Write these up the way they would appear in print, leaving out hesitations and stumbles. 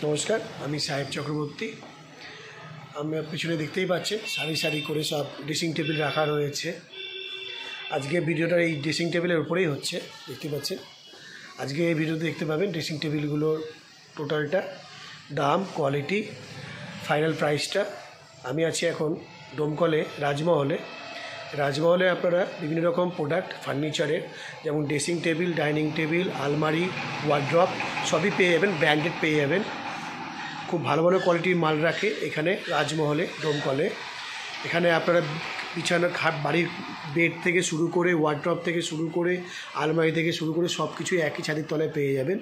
নমস্কার, আমি সাহেব চক্রবর্তী। আমরা পিছনে দেখতেই পাচ্ছেন সারি সারি করে সব ড্রেসিং টেবিল রাখা রয়েছে। আজকে ভিডিওটা এই ড্রেসিং টেবিলের উপরেই হচ্ছে, দেখতে পাচ্ছেন। আজকে এই ভিডিওতে দেখতে পাবেন ড্রেসিং টেবিলগুলোর টোটালটা, দাম, কোয়ালিটি, ফাইনাল প্রাইসটা। আমি আছি এখন ডোমকলে রাজমহলে আপনারা বিভিন্ন রকম প্রোডাক্ট ফার্নিচারের, যেমন ড্রেসিং টেবিল, ডাইনিং টেবিল, আলমারি, ওয়ার্ড্রপ সবই পেয়ে যাবেন, ব্র্যান্ডেড পেয়ে যাবেন। খুব ভালো ভালো কোয়ালিটির মাল রাখে এখানে রাজমহলে, ডোমকলে। এখানে আপনারা বিছানার খাট, বাড়ির বেড থেকে শুরু করে, ওয়ার্ড্রপ থেকে শুরু করে, আলমারি থেকে শুরু করে সব কিছুই একই ছাদের তলায় পেয়ে যাবেন।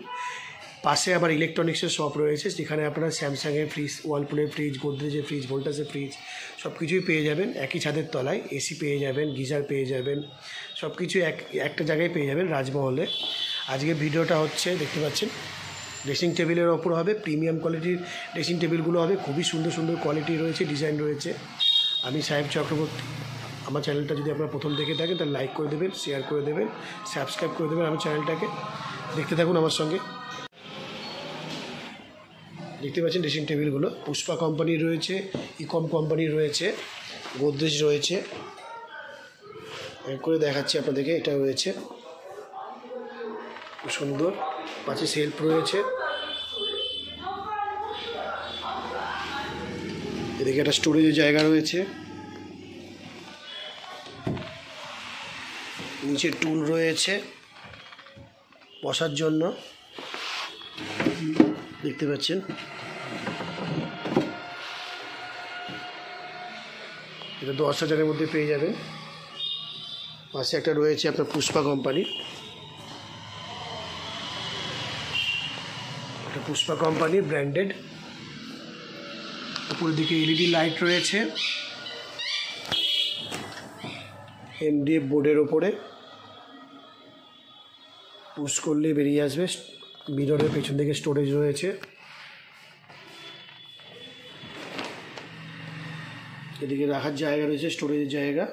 পাশে আবার ইলেকট্রনিক্সের শপ রয়েছে, যেখানে আপনারা স্যামসাংয়ের ফ্রিজ, ওয়ালপুলের ফ্রিজ, গোদরেজের ফ্রিজ, ভোল্টাসের ফ্রিজ সব কিছুই পেয়ে যাবেন একই ছাদের তলায়। এসি পেয়ে যাবেন, গিজার পেয়ে যাবেন, সব কিছু একটা জায়গায় পেয়ে যাবেন রাজমহলে। আজকে ভিডিওটা হচ্ছে, দেখতে পাচ্ছেন, ড্রেসিং টেবিলের ওপর হবে। প্রিমিয়াম কোয়ালিটির ড্রেসিং টেবিলগুলো হবে, খুবই সুন্দর সুন্দর কোয়ালিটি রয়েছে, ডিজাইন রয়েছে। আমি সাহেব চক্রবর্তী। আমার চ্যানেলটা যদি আপনারা প্রথম দেখে থাকেন তাহলে লাইক করে দেবেন, শেয়ার করে দেবেন, সাবস্ক্রাইব করে দেবেন আমার চ্যানেলটাকে। দেখতে থাকুন আমার সঙ্গে। দেখতে পাচ্ছেন ড্রেসিং টেবিলগুলো পুষ্পা কোম্পানির রয়েছে, ইকম কোম্পানির রয়েছে, গোদরেজ রয়েছে। এক করে দেখাচ্ছি আপনাদেরকে। এটা রয়েছে খুব সুন্দর, পাশে সেলফ রয়েছে। এদিকে একটা স্টোরেজের জায়গা রয়েছে, নিচে টুল রয়েছে বসার জন্য, দেখতে পাচ্ছেন। এটা 10,000-এর মধ্যে পেয়ে যাবেন। পাশে একটা রয়েছে আপনার পুষ্পা কোম্পানির, এটা পুষ্পা কোম্পানির ব্র্যান্ডেড। উপরের দিকে এলইডি লাইট রয়েছে, এমডিএফ বোর্ডের ওপরে পুশ করলে বেরিয়ে আসবে। মিররের পেছন দিকে স্টোরেজ রয়েছে। এদিকে রাখার জায়গা রয়েছে, স্টোরেজের জায়গা।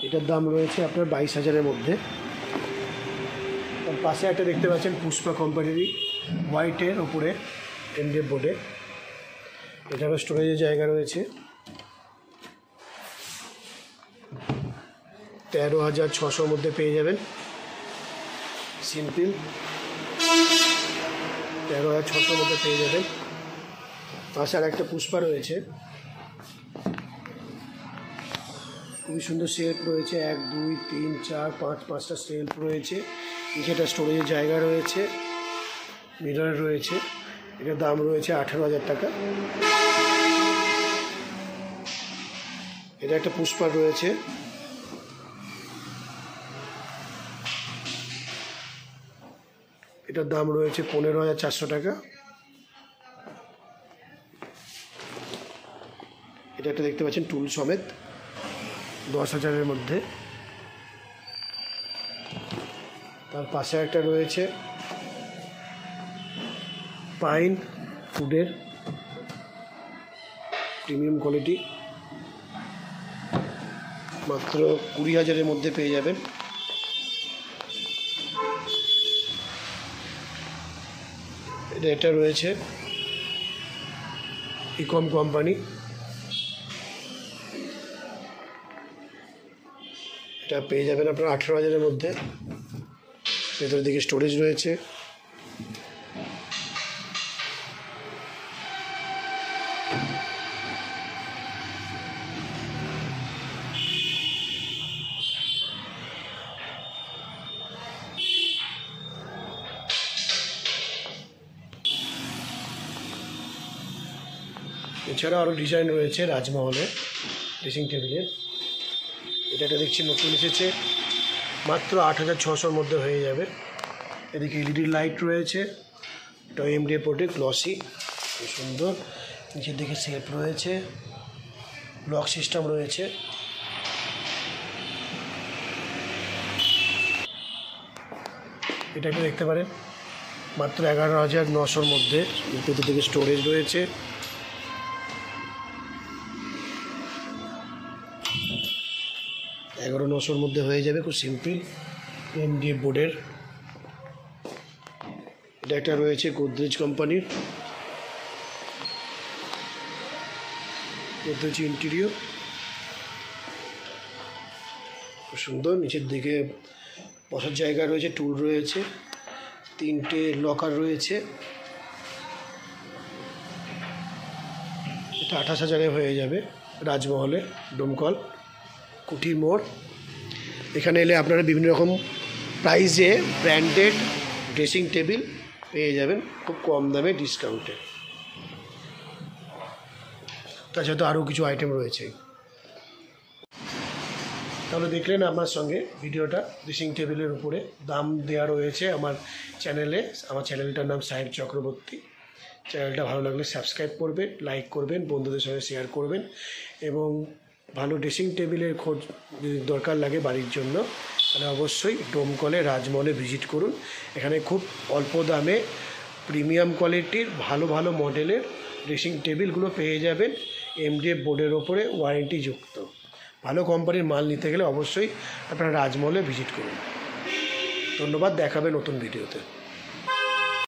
এটার দাম রয়েছে আপনার 22,000-এর মধ্যে। তার পাশে একটা দেখতে পাচ্ছেন পুষ্পা কোম্পানিরই হোয়াইটের ওপরে এমডিএফ বোর্ডে, এটারও স্টোরেজের জায়গা রয়েছে। 13,600-র মধ্যে পেয়ে যাবেন। সিম্পল 13,600-র মধ্যে পেয়ে যাবেন। পাশে আর একটা পুষ্পা রয়েছে, খুবই সুন্দর সেলফ রয়েছে, 1 2 3 4 5 5টা সেলফ রয়েছে। নিচেটা স্টোরেজের জায়গা রয়েছে, মিরর রয়েছে। এটার দাম রয়েছে 18,000 টাকা। এটা একটা পুষ্পা রয়েছে, এটার দাম রয়েছে 15,400 টাকা। এটা একটা দেখতে পাচ্ছেন টুল সমেত, 10,000-এর মধ্যে। তার পাশে একটা রয়েছে পাইন ফুডের প্রিমিয়াম কোয়ালিটি, মাত্র 20,000-এর মধ্যে পেয়ে যাবেন। এটা রয়েছে ইকম কোম্পানি, এটা পেয়ে যাবেন আপনার 18,000-এর মধ্যে। ভেতরের দিকে স্টোরেজ রয়েছে। এছাড়াও আরও ডিজাইন রয়েছে রাজমহলের ড্রেসিং টেবিলের। এটা দেখছি নতুন এসেছে, মাত্র 8,600-র মধ্যে হয়ে যাবে। এদিকে এলইডি লাইট রয়েছে, এটা এমডিএফ বোর্ডে গ্লসি, খুব সুন্দর। নিচের দিকে সেলফ রয়েছে, লক সিস্টেম রয়েছে। এটাকে দেখতে পারেন মাত্র 11,900-র মধ্যে। ভেতর দিকে স্টোরেজ রয়েছে। এগারো 900-র মধ্যে হয়ে যাবে, খুব সিম্পল এমডিএফ বোর্ডের। এটা একটা রয়েছে গোদরেজ কোম্পানির, গোদরেজ ইন্টেরিয়র, খুব সুন্দর। নিচের দিকে বসার জায়গা রয়েছে, টুল রয়েছে, 3টে লকার রয়েছে। এটা 28,000-এ হয়ে যাবে রাজমহলে, ডোমকল, কুঠি মোড়। এখানে এলে আপনারা বিভিন্ন রকম প্রাইসে ব্র্যান্ডেড ড্রেসিং টেবিল পেয়ে যাবেন খুব কম দামে, ডিসকাউন্টে। তাছাড়া তো আরও কিছু আইটেম রয়েছে। তাহলে দেখলেন আমার সঙ্গে ভিডিওটা ড্রেসিং টেবিলের উপরে দাম দেওয়া রয়েছে আমার চ্যানেলে। আমার চ্যানেলটার নাম সাহেব চক্রবর্তী। চ্যানেলটা ভালো লাগলে সাবস্ক্রাইব করবেন, লাইক করবেন, বন্ধুদের সঙ্গে শেয়ার করবেন। এবং ভালো ড্রেসিং টেবিলের খোঁজ যদি দরকার লাগে বাড়ির জন্য, তাহলে অবশ্যই ডোমকলে রাজমহলে ভিজিট করুন। এখানে খুব অল্প দামে প্রিমিয়াম কোয়ালিটির ভালো ভালো মডেলের ড্রেসিং টেবিলগুলো পেয়ে যাবেন, MDF বোর্ডের ওপরে ওয়ারেন্টিযুক্ত। ভালো কোম্পানির মাল নিতে গেলে অবশ্যই আপনারা রাজমহলে ভিজিট করুন। ধন্যবাদ, দেখাবে নতুন ভিডিওতে।